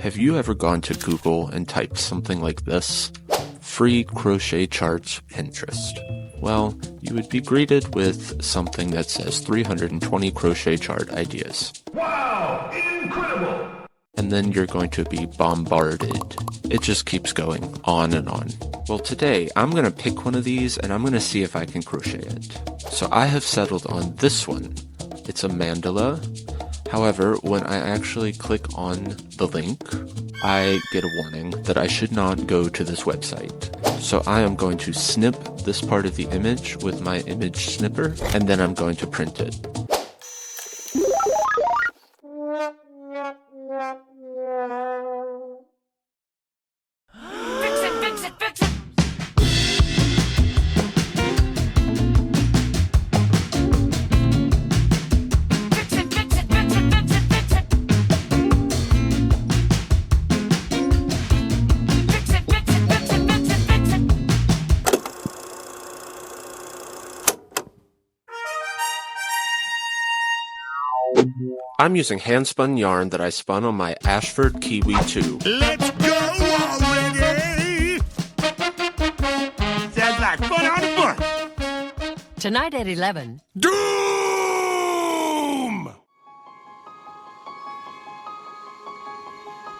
Have you ever gone to Google and typed something like this? Free crochet charts Pinterest. Well, you would be greeted with something that says 320 crochet chart ideas. Wow! Incredible! And then you're going to be bombarded. It just keeps going on and on. Well, today I'm going to pick one of these and I'm going to see if I can crochet it. So I have settled on this one. It's a mandala. However, when I actually click on the link, I get a warning that I should not go to this website. So I am going to snip this part of the image with my image snipper, and then I'm going to print it. I'm using hand-spun yarn that I spun on my Ashford Kiwi 2. Let's go already! Sounds like fun on the bus. Tonight at 11. Doom!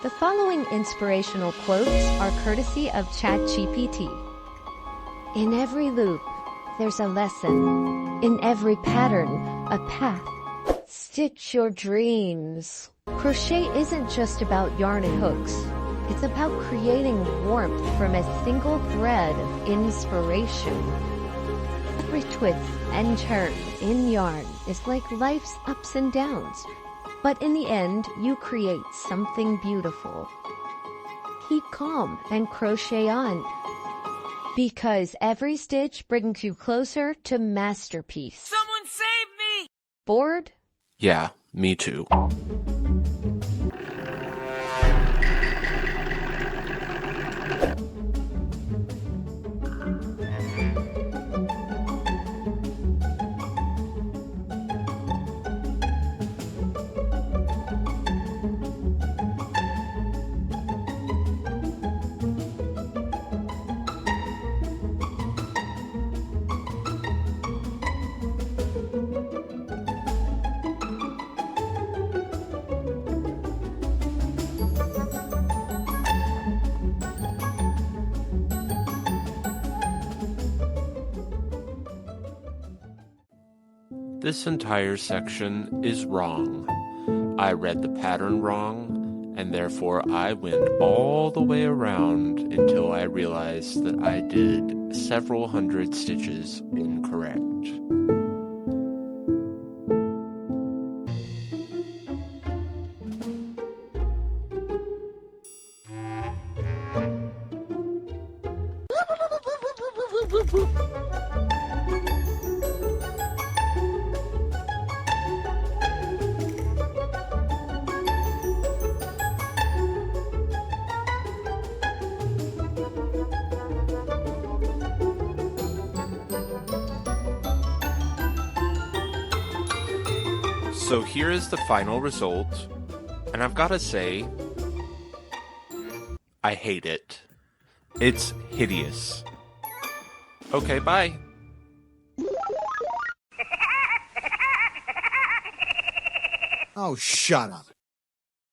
The following inspirational quotes are courtesy of ChatGPT. In every loop, there's a lesson. In every pattern, a path. Stitch your dreams. Crochet isn't just about yarn and hooks. It's about creating warmth from a single thread of inspiration. Every twist and turn in yarn is like life's ups and downs. But in the end, you create something beautiful. Keep calm and crochet on. Because every stitch brings you closer to masterpiece. Someone save me! Bored? Yeah, me too. This entire section is wrong. I read the pattern wrong, and therefore I went all the way around until I realized that I did several hundred stitches incorrect. So here is the final result, and I've got to say, I hate it. It's hideous. Okay, bye. Oh, shut up.